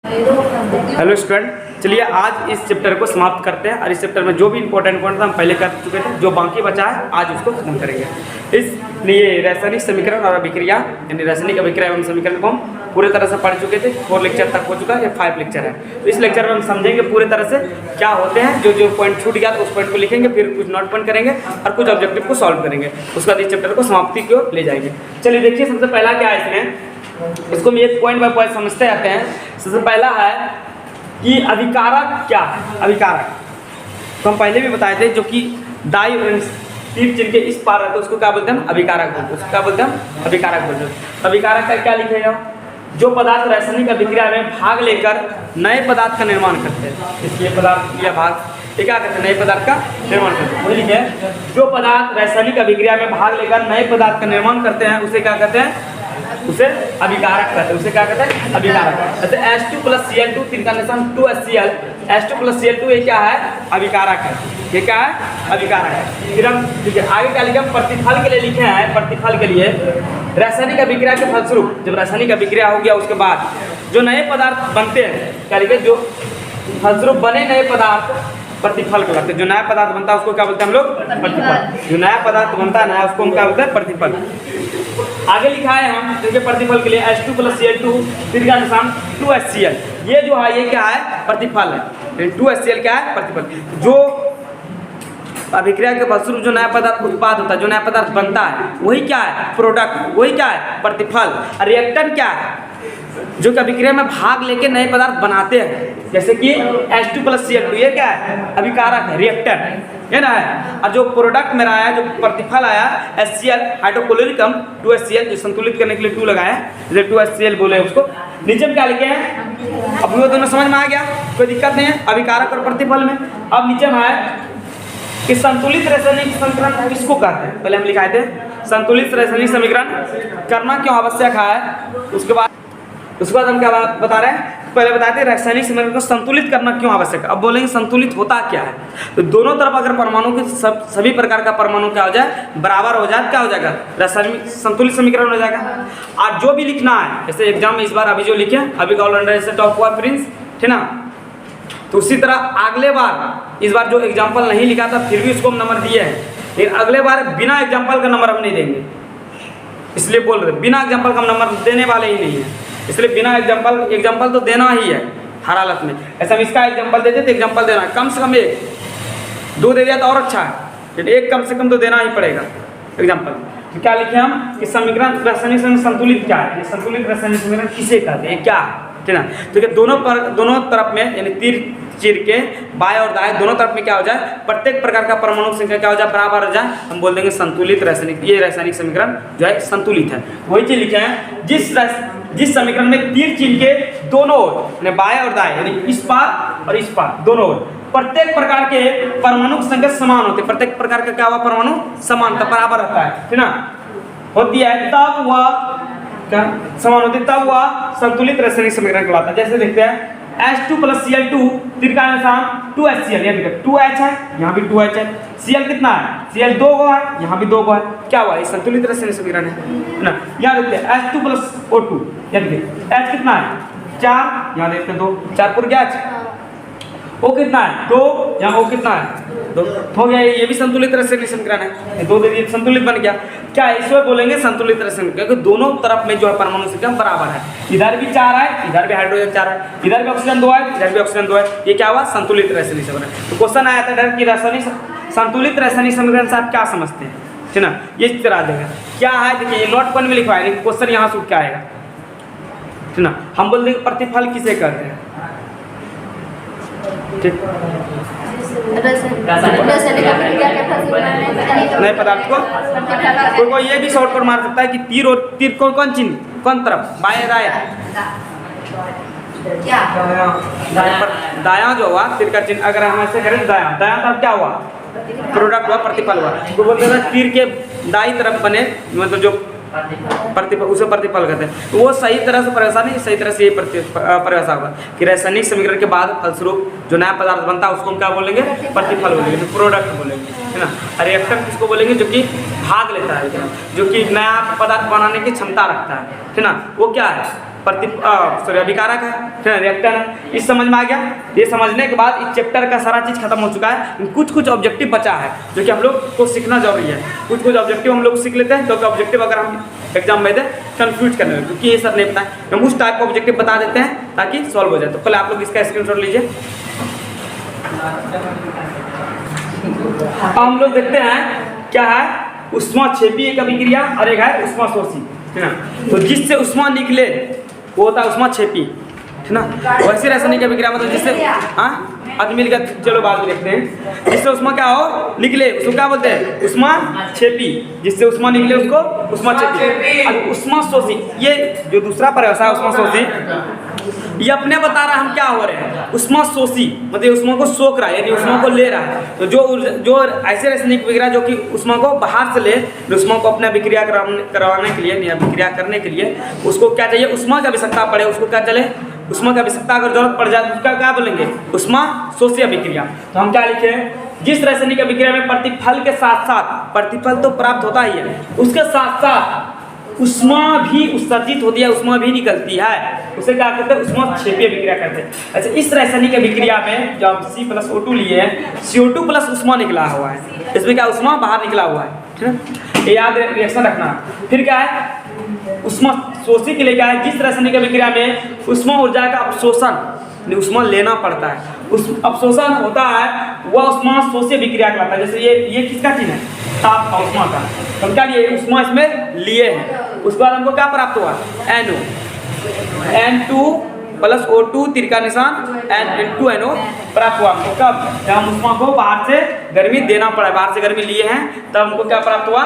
Hello student, चलिए आज इस चैप्टर को समाप्त करते हैं और इस चैप्टर में जो भी इंपॉर्टेंट पॉइंट था हम पहले कर चुके थे, जो बाकी बचा है आज उसको खत्म करेंगे। इसलिए रासायनिक समीकरण और अभिक्रिया यानी रासायनिक अभिक्रिया एवं समीकरण को हम पूरे तरह से पढ़ चुके थे। 4 लेक्चर तक हो चुका है, ये 5 लेक्चर है। तो इस लेक्चर में हम समझेंगे पूरे तरह से क्या होते हैं, जो जो पॉइंट छूट गया तो उस पॉइंट को लिखेंगे, फिर कुछ नोट पॉइंट करेंगे और कुछ ऑब्जेक्टिव को सॉल्व करेंगे। उसके बाद इस चैप्टर को समाप्ति की ओर ले जाएंगे। चलिए देखिए, सबसे पहला क्या है इसमें, इसको हम एक पॉइंट बाय पॉइंट समझते आते हैं। सबसे पहला है कि अभिकारक क्या है। अभिकारक तो हम पहले भी बताए थे, जो कि डाई तीर चिन्ह के इस पार रहते हैं उसको क्या बोलते हैं, अभिकारक बोलते हैं। उसको क्या बोलते हैं, अभिकारक बोलते हैं। अभिकारक का क्या लिखेगा, जो पदार्थ रासायनिक अभिक्रिया में भाग लेकर नए पदार्थ का निर्माण करते हैं। इसलिए पदार्थ या भाग ये क्या करते हैं, नए पदार्थ का निर्माण करते हैं। वही लिखे, जो पदार्थ रासायनिक अभिक्रिया में भाग लेकर नए पदार्थ का निर्माण करते हैं उसे क्या कहते हैं, उसे अभिकारक कहते हैं। उसे क्या कहते हैं, अभिकारक। जैसे H2 + Cl2 तिनका निशान 2HCl, H2 + Cl2 ये क्या है, अभिकारक है। ये क्या है, अभिकारक है। फिर हम देखिए आगे क्या लिखे, हम प्रतिफल के लिए लिखे हैं। प्रतिफल के लिए रासायनिक अभिक्रिया के फलस्वरूप, जब रासायनिक अभिक्रिया हो गया उसके बाद जो नए पदार्थ बनते हैं, क्या लिखे, जो फलस्वरूप बने नए पदार्थ प्रतिफल कहलाते हैं। जो नया पदार्थ बनता है उसको क्या बोलते हैं हम लोग, प्रतिफल। जो नया पदार्थ बनता है नया, उसको हम क्या बोलते हैं, प्रतिफल। आगे लिखा है हम देखिए प्रतिफल के लिए H2 + Cl2 फिर का निशान 2HCl। ये जो है ये क्या है, प्रतिफल है। 2HCl क्या है, प्रतिफल। जो अभिक्रिया के फलस्वरूप जो नया पदार्थ उत्पाद होता है, जो नया पदार्थ बनता है वही क्या है, प्रोडक्ट। वही क्या है, प्रतिफल। और रिएक्टेंट क्या है, जो कि अभिक्रिया में भाग लेके नए पदार्थ बनाते हैं। जैसे कि H2 + Cl2 ये क्या है, अभिकारक है, रिएक्टेंट है ना है। और जो प्रोडक्ट मेरा आया, जो प्रतिफल आया HCl हाइड्रोक्लोरिक अम्ल 2HCl, जो संतुलित करने के लिए 2 लगाया है, जैसे 2HCl बोले उसको। नीचे में क्या लिखे हैं, अब वो दोनों समझ में आ गया, कोई दिक्कत नहीं है अभिकारक और प्रतिफल में। अब नीचे में है कि संतुलित रासायनिक समीकरण किसको कहते हैं। पहले हम लिखाए थे संतुलित रासायनिक समीकरण करना क्यों आवश्यक है। उसके बाद हम क्या बता रहे हैं, पहले बताए थे रासायनिक समीकरण को संतुलित करना क्यों आवश्यक है। अब बोलेंगे संतुलित होता क्या है। तो दोनों तरफ अगर परमाणु के सभी प्रकार का परमाणु क्या हो जाए, बराबर हो जाए, क्या हो जाएगा, रासायनिक संतुलित समीकरण हो जाएगा। आज जो भी लिखना है, जैसे एग्जाम में इस बार अभी जो लिखे, अभी का ऑल राउंडर जैसे टॉप हुआ प्रिंस, ठीक ना, तो उसी तरह अगले बार, इस बार जो एग्जाम्पल नहीं लिखा था फिर भी उसको हम नंबर दिए हैं, लेकिन अगले बार बिना एग्जाम्पल का नंबर हम नहीं देंगे। इसलिए बोल रहे बिना एग्जाम्पल का हम नंबर देने वाले ही नहीं है। इसलिए बिना एग्जाम्पल तो देना ही है हर हालत में। ऐसा हम इसका एग्जाम्पल देते तो एग्जाम्पल देना है, कम से कम 1, 2 दे दिया तो और अच्छा है, लेकिन 1 कम से कम तो देना ही पड़ेगा एग्जाम्पल। तो क्या लिखे हम कि समीकरण रासायनिक समीकरण संतुलित क्या है, संतुलित रासायनिक समीकरण किसे कहते हैं, क्या है, ठीक है ना। तो दोनों तरफ में यानी तीर चीर के बाएं और दाएं दोनों तरफ में क्या हो जाए, प्रत्येक प्रकार का परमाणु संख्या क्या हो जाए, बराबर हो जाए, हम बोल देंगे संतुलित रासायनिक। ये रासायनिक समीकरण जो है संतुलित है। वही चीज लिखे हैं, जिस समीकरण में तीर चिन्ह के दोनों ओर बाएं और दाएं यानी इस पार और इस पार दोनों ओर प्रत्येक प्रकार के परमाणु की संख्या समान होती है। प्रत्येक प्रकार का क्या हुआ, परमाणु समानता बराबर रहता है, ठीक ना, होती है, तब वह क्या समान होती है, तब वह संतुलित रासायनिक समीकरण कहलाता है। जैसे देखते हैं H2 + Cl2 तीर का निशान 2HCl, ये देखिए 2H है, यहाँ भी 2H है। Cl कितना है, Cl 2 गो है, यहाँ भी 2 गो है, क्या हुआ, ये संतुलित रासायनिक समीकरण है ना। यहाँ देखते हैं H2 + O2, ये देखिए H कितना है 4, यहाँ देखते हैं 2, 4 पर क्या है, O कितना है 2, यहाँ O कितना है 2, हो गया। ये भी संतुलित रासायनिक समीकरण है, 2 दे दिए, संतुलित बन गया। क्या है, इसमें बोलेंगे संतुलित रासायनिक, क्योंकि दोनों तरफ में जो है परमाणु संख्या बराबर है। इधर भी 4 है, इधर भी हाइड्रोजन 4 है, इधर भी ऑक्सीजन 2 है, इधर भी ऑक्सीजन 2 है। ये क्या हुआ, संतुलित रासायनिक समीकरण। तो क्वेश्चन आया था डर की रासायनिक संतुलित रासायनिक समीकरण से आप क्या समझते हैं, ठीक ना, ये इस तरह देगा क्या है। देखिए ये नोट पॉइंट में लिखवाया, लेकिन क्वेश्चन यहाँ से क्या आएगा, ठीक ना। हम बोल देंगे प्रतिफल किसे कहते हैं, ठीक, नए पदार्थ को। कोई ये भी शॉर्टकट मार सकता है कि तीर कौन चिन्ह, कौन तरफ, बाएं दायां, दायां जो हुआ तीर का चिन्ह, अगर हम ऐसे करें दायां तरफ क्या हुआ, प्रोडक्ट हुआ, प्रतिफल हुआ। तो बोलते हैं तीर के दाईं तरफ बने, मतलब जो प्रतिफल, उसे प्रतिफल कहते हैं। तो वो सही तरह से परिभाषा नहीं, सही तरह से ये परिभाषा होगा कि रासायनिक समीकरण के बाद फलस्वरूप जो नया पदार्थ बनता है उसको हम क्या बोलेंगे, प्रतिफल बोलेंगे, तो प्रोडक्ट बोलेंगे, है ना। रिएक्टर किसको बोलेंगे, जो कि भाग लेता है, जो कि नया पदार्थ बनाने की क्षमता रखता है ना, वो क्या है, अभिकारक है, रिएक्टर है। इस समझ में आ गया। ये समझने के बाद इस चैप्टर का सारा चीज़ खत्म हो चुका है। कुछ ऑब्जेक्टिव बचा है जो कि हम लोग को सीखना जरूरी है। कुछ ऑब्जेक्टिव हम लोग सीख लेते हैं, क्योंकि ऑब्जेक्टिव अगर हम एग्जाम में दें कन्फ्यूज करने लगे, क्योंकि ये सब नहीं पता है। हम उस टाइप का ऑब्जेक्टिव बता देते हैं ताकि सॉल्व हो जाए। तो पहले आप लोग इसका स्क्रीनशॉट लीजिए। अब हम लोग देखते हैं क्या है, ऊष्माक्षेपीय एक अभिक्रिया और एक है ऊष्माशोषी, है ना। तो जिससे ऊष्मा निकले वो होता है ऊष्माक्षेपी, है ना। वैसे रासायनिक अभिक्रिया मतलब जिससे आज मिल गया, चलो बाद में देखते हैं। जिससे ऊष्मा क्या हो निकले उसको क्या बोलते हैं, ऊष्माक्षेपी। जिससे ऊष्मा निकले उसको ऊष्माक्षेपी। और ऊष्माशोषी ये जो दूसरा परिभाषा है ऊष्माशोषी, ये अपने बता रहा है हम क्या हो रहे हैं। ऊष्माशोषी मतलब ऊष्मा को सोख रहा है, यानी ऊष्मा को ले रहा है। तो जो ऐसे रासायनिक अभिक्रिया जो कि ऊष्मा को बाहर से ले, ऊष्मा को अपने अभिक्रिया करवाने के लिए, अभिक्रिया करने के लिए उसको क्या चाहिए, ऊष्मा की आवश्यकता पड़े, उसको क्या चले, ऊष्मा की आवश्यकता अगर जरूरत पड़ जाए तो उसका क्या बोलेंगे, ऊष्माशोषी अभिक्रिया। तो हम क्या लिखे, जिस रासायनिक अभिक्रिया में प्रतिफल के साथ साथ, प्रतिफल तो प्राप्त होता ही है, उसके साथ साथ ऊष्मा भी उत्सर्जित होती है, ऊष्मा भी निकलती है, उसे क्या कहते हैं, ऊष्माक्षेपीय अभिक्रिया कहते हैं। अच्छा, इस रासायनिक अभिक्रिया में जब C+O2 लिए हैं, CO2 प्लस ऊष्मा निकला हुआ है, इसमें क्या ऊष्मा बाहर निकला हुआ है, ठीक है। ये याद रिएक्शन रखना। फिर क्या है, ऊष्माशोषी के लिए क्या है, जिस रासायनिक अभिक्रिया में ऊष्मा ऊर्जा का अवशोषण, ऊष्मा लेना पड़ता है, उस अवशोषण होता है, वह ऊष्माशोषी अभिक्रिया कहलाता है। जैसे ये किसका चीज है, ताप का, ऊष्मा का। हम क्या लिए, ऊष्मा इसमें लिए हैं, उसके बाद हमको क्या प्राप्त हुआ, NO, N2 प्लस O2 तीर का निशान N2NO प्राप्त हुआ हमको। कब, जब हम ऊष्मा को बाहर से गर्मी देना पड़ा, बाहर से गर्मी लिए हैं, तब हमको क्या प्राप्त हुआ,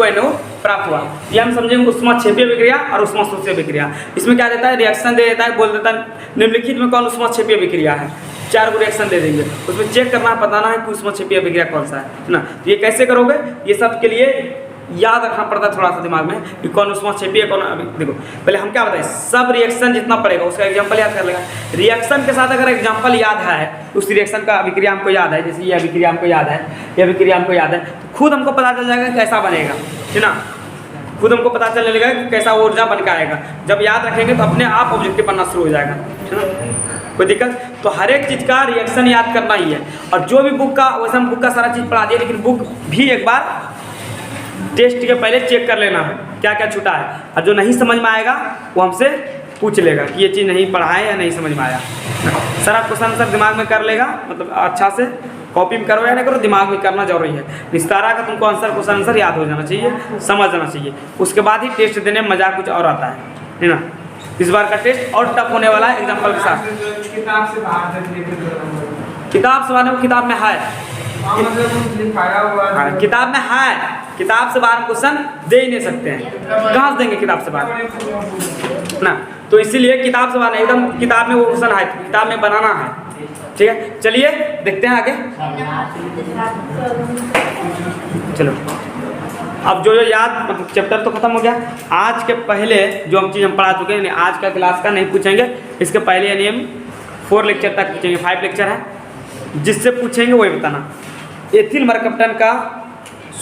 NO प्राप्त हुआ। ये हम समझेंगे ऊष्माक्षेपीय अभिक्रिया और ऊष्माशोषी अभिक्रिया। इसमें क्या देता है, रिएक्शन दे देता है, बोल देता है निम्नलिखित में कौन ऊष्माक्षेपीय अभिक्रिया है। 4 रिएक्शन दे देंगे, उसमें चेक करना है, बताना है कि ऊष्माक्षेपीय अभिक्रिया कौन सा है ना। तो ये कैसे करोगे, ये सब के लिए याद रखना पड़ता है थोड़ा सा दिमाग में कि कौन ऊष्माक्षेपीय कौन। देखो पहले हम क्या बताएं, सब रिएक्शन जितना पड़ेगा उसका एग्जांपल याद कर लेगा। रिएक्शन के साथ अगर एग्जांपल याद है, उस रिएक्शन का अभिक्रिया हमको याद है, जैसे ये अभिक्रिया हमको याद है, ये अभिक्रिया हमको याद है, तो खुद हमको पता चल जाएगा कैसा बनेगा, है ना। खुद हमको पता चलने लगेगा कि कैसा ऊर्जा बन के आएगा। जब याद रखेंगे तो अपने आप ऑब्जेक्टिव बनना शुरू हो जाएगा, है ना। कोई दिक्कत, तो हर एक चीज़ का रिएक्शन याद करना ही है। और जो भी बुक का, वैसे हम बुक का सारा चीज़ पढ़ा दिया, लेकिन बुक भी एक बार टेस्ट के पहले चेक कर लेना है क्या क्या छूटा है। और जो नहीं समझ में आएगा वो हमसे पूछ लेगा कि ये चीज़ नहीं पढ़ा है या नहीं समझ में आया। सारा क्वेश्चन आंसर दिमाग में कर लेगा, मतलब अच्छा से कॉपी में करो या नहीं करो, दिमाग में करना जरूरी है। निस्तारा का तुमको आंसर, क्वेश्चन आंसर याद हो जाना चाहिए, समझ जाना चाहिए। उसके बाद ही टेस्ट देने में मजा कुछ और आता है ना। इस बार का टेस्ट और टफ होने वाला है एग्जाम्पल के साथ। किताब से बाहर किताब से बाहर, किताब में है, किताब में है, किताब से बाहर क्वेश्चन दे ही नहीं सकते हैं, कहाँ से देंगे किताब से बाहर ना। तो इसीलिए किताब से बाहर एकदम, किताब में वो क्वेश्चन है, किताब में बनाना है, ठीक है। चलिए देखते हैं आगे। चलो, अब जो याद, चैप्टर तो खत्म हो गया। आज के पहले जो हम चीज़ हम पढ़ा चुके हैं, आज का क्लास का नहीं पूछेंगे, इसके पहले यानी हम 4 लेक्चर तक पूछेंगे, 5 लेक्चर है, जिससे पूछेंगे वही बताना। एथिल मरकप्टन का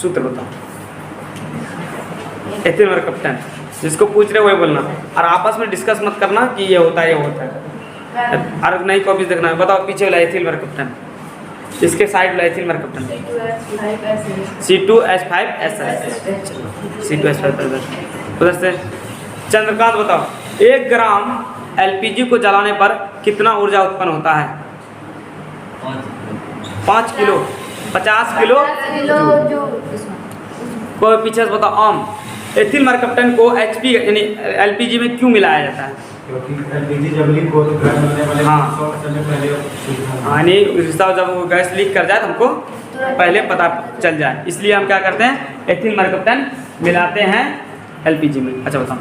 सूत्र बताओ, एथिल मरकप्टन जिसको पूछ रहे वही बोलना, और आपस में डिस्कस मत करना कि ये होता है ये होता है, और नहीं कॉपीज देखना है। बताओ पीछे वाला एथिल मरकप्टन, इसके साइड वाला एथिल मरकप्टन C2H5SN, C2H5SN। उधर से चंद्रकांत बताओ, 1 ग्राम LPG को जलाने पर कितना ऊर्जा उत्पन्न होता है? 5 किलो, 50 किलो। कोई पीछे से बताओ ओम। एथिल मरकप्टन को HP यानी LPG में क्यों मिलाया जाता है? हाँ, यानी जब वो गैस लीक कर जाए तो हमको पहले पता चल जाए, इसलिए हम क्या करते हैं, एथिल मरकप्टन मिलाते हैं LPG में। अच्छा बताओ,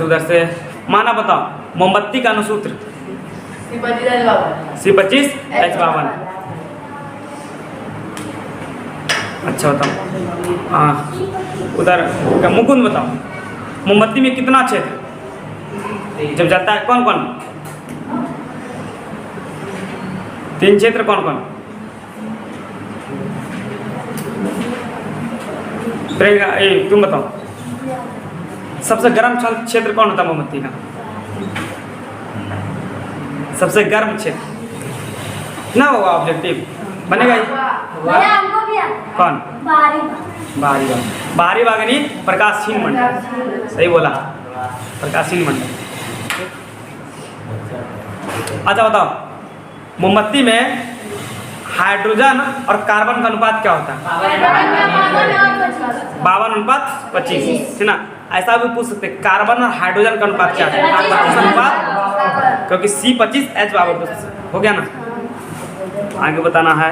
उधर से माना बताओ, मोमबत्ती का अनुसूत्र C25H52। अच्छा बताओ, हाँ उधर मुकुंद बताओ, मोमबत्ती में कितना क्षेत्र जब जाता है, कौन कौन 3 क्षेत्र, कौन कौन? तुम बताओ। सबसे गर्म क्षेत्र कौन होता है मोमबत्ती का? सबसे गर्म क्षेत्र ना होगा ऑब्जेक्टिव बनेगा ही। कौन? बाहरी भाग यानी प्रकाशहीन मंडल, सही बोला, प्रकाशहीन मंडल। अच्छा बताओ, मोमबत्ती में हाइड्रोजन और कार्बन का अनुपात क्या होता है? 52:25, है ना। ऐसा भी पूछ सकते, कार्बन और हाइड्रोजन का अनुपात क्या है? 25 अनुपात, क्योंकि C25H हो गया ना। आगे बताना है,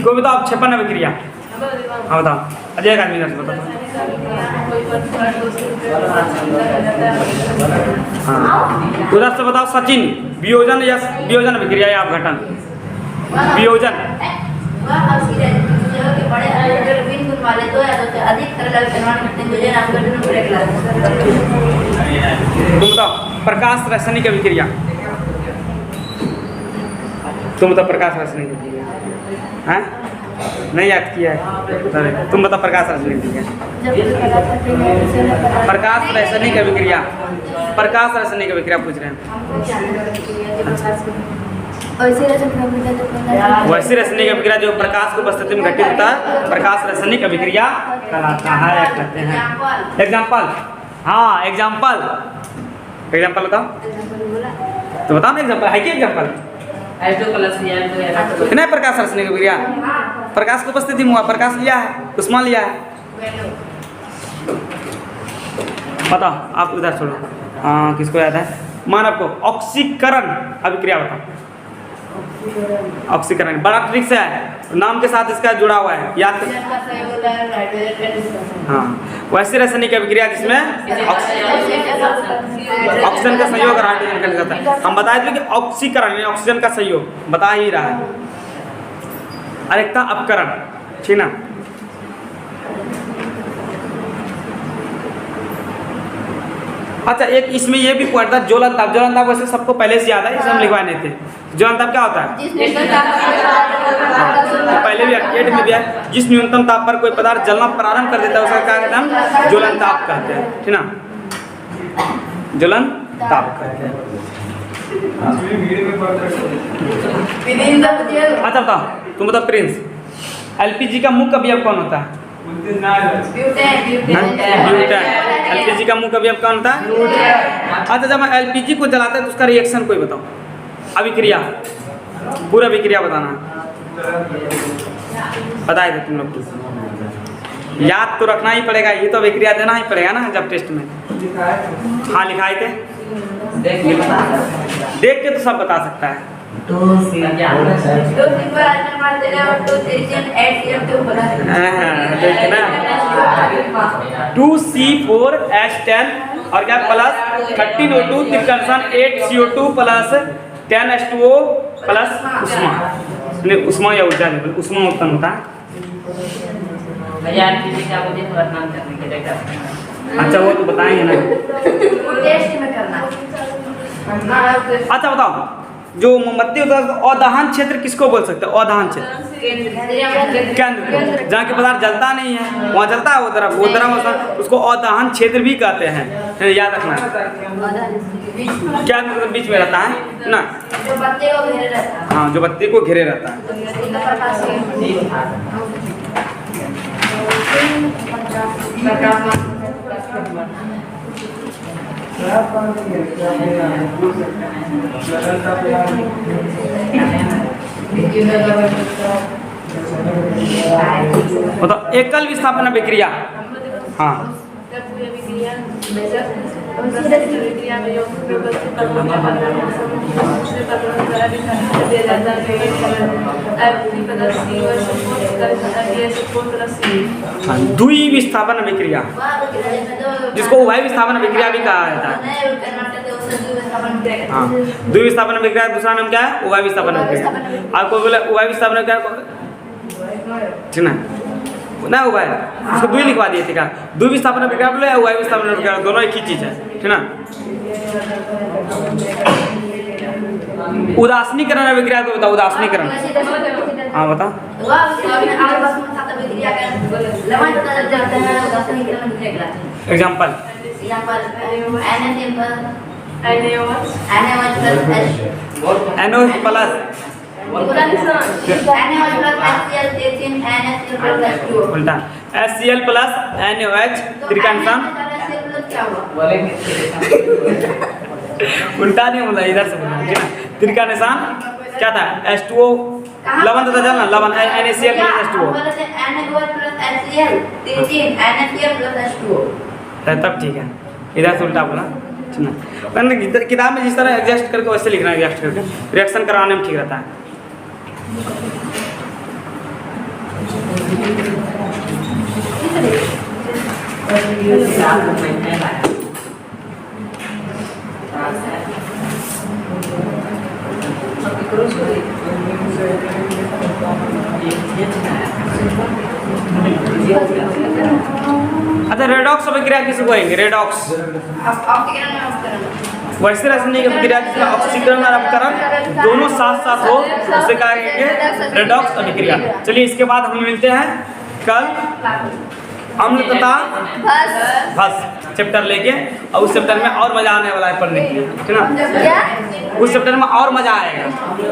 कोई बताओ अपक्षेपण अभिक्रिया। हाँ बताओ, अजय का आदमी बताओ। हाँ उधर से बताओ सचिन, वियोजन या वियोजन अभिक्रिया या अपघटन? वियोजन। तुम बताओ प्रकाश रासायनिक अभिक्रिया। तुम बताओ प्रकाश रासायनिक अभिक्रिया, हाँ नहीं याद किया है? तुम बताओ प्रकाश रासायनिक अभिक्रिया। प्रकाश रासायनिक अभिक्रिया, प्रकाश रासायनिक अभिक्रिया पूछ रहे हैं। वैसी रासायनिक अभिक्रिया जो प्रकाश को उपस्थिति में घटित होता है प्रकाश रासायनिक अभिक्रिया कहलाता है, कहते हैं। एग्जाम्पल, हाँ एग्जाम्पल, एग्जाम्पल बताओ तो बताओ ना, एग्जाम्पल है क्या? एग्जाम्पल नहीं, प्रकाश रासायनिक अभिक्रिया प्रकाश की उपस्थिति में हुआ, प्रकाश लिया है, उष्मा लिया है। बताओ आप उधर छोड़ो, हाँ किसको याद है? मानव को ऑक्सीकरण अभिक्रिया बताओ। ऑक्सीकरण बड़ा ट्रिक से है, नाम के साथ इसका जुड़ा हुआ है, याद कर। हाँ वैसी रासायनिक अभिक्रिया जिसमें ऑक्सीजन का संयोग और हाइड्रोजन का निकलता है। हम बताए थे कि ऑक्सीकरण यानी ऑक्सीजन का संयोग बता ही रहा है। अरेखता अपकरण, ठीक ना। अच्छा एक इसमें ये भी पॉइंट था, ज्वलन ताप। ज्वलन ताप वैसे सबको पहले से याद है, इसे हम लिखवाए नहीं थे। ज्वलन ताप क्या होता है? पहले भी 8 में भी है, जिस न्यूनतम ताप पर कोई पदार्थ जलना प्रारंभ कर देता है उसका क्या कहते हैं हम? ज्वलन ताप कहते हैं, ठीक ना। ज्वलन ताप कहते हैं। अच्छा बताओ, तुम बताओ प्रिंस, एलपीजी का मुख्य अवयव कौन होता है? एलपीजी का मुख्य अवयव कौन होता है? अच्छा जब हम एलपीजी को जलाते हैं तो उसका रिएक्शन कोई बताओ, अभिक्रिया, पूरा अभिक्रिया बताना बताए थे तुम लोग को। याद तो रखना ही पड़ेगा, ये तो अभिक्रिया देना ही पड़ेगा ना जब टेस्ट में। हाँ लिखाए थे, देख के तो सब बता सकता है। देखना 2C4H10 और क्या plus 13O2 त्रिकर्षण 8CO2 plus 10H2O plus उष्मा, उष्मा या ऊर्जा लेवल, उष्मा उत्पन्न होता है। अच्छा वो तो बताएंगे ना। अच्छा बताओ, जो मोमबत्ती होता है अदहन क्षेत्र किसको बोल सकते हैं? अदहन क्षेत्र केंद्र, जहाँ के पदार्थ जलता नहीं है वहाँ जलता है, वो तरफ उसको अदहन क्षेत्र भी कहते हैं, याद रखना। क्या मतलब बीच में रहता है ना, हाँ जो बत्ती को घेरे रहता है। मतलब एकल विस्थापन अभिक्रिया, हाँ द्वि विस्थापन अभिक्रिया, जिसको उभय विस्थापन अभिक्रिया भी कहा जाता है। हाँ द्वि विस्थापन अभिक्रिया दूसरा नाम क्या है? उभय विस्थापन अभिक्रिया। आपको बोले उभय विस्थापन अभिक्रिया, ठीक ना, ना उभय उसको द्वि लिखवा दिए थे। क्या द्वि विस्थापन अभिक्रिया बोले, उभय विस्थापन अभिक्रिया, दोनों एक ही चीज है, ठीक ना। उदासीनीकरण अभिक्रिया को बताओ। उदासीनीकरण, हाँ बता। एग्जाम्पल NaOH प्लस उल्टा HCl प्लस NaOH त्रिका निशान उल्टा नहीं बोला, इधर से बोला ठीक है। त्रिका निशान क्या था? H2O लवण था जल ना, लवण NaCl प्लस H2O तब ठीक है। इधर से उल्टा बोला ना, किताब में जिस तरह एडजस्ट करके वैसे लिखना, एडजस्ट करके रिएक्शन कराने में ठीक रहता है। अच्छा, रेडॉक्स अभिक्रिया किसे कहेंगे? रेडॉक्स वैसे रासायनिक अभिक्रिया जिसमें ऑक्सीकरण और अपकरण दोनों साथ साथ हो उसे कहेंगे रेडॉक्स अभिक्रिया। चलिए इसके बाद हम मिलते हैं कल अम्ल तथा भस चैप्टर लेके, और उस चैप्टर में और मजा आने वाला है पढ़ने के लिए, ठीक ना? उस चैप्टर में और मजा आएगा,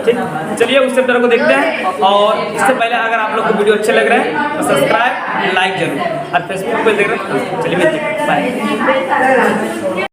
ठीक। चलिए उस चैप्टर को देखते हैं, और इससे पहले अगर आप लोग को वीडियो अच्छे लग रहे हैं तो सब्सक्राइब लाइक जरूर, और फेसबुक पे देख रहे हैं। चलिए मिलते हैं, बाय।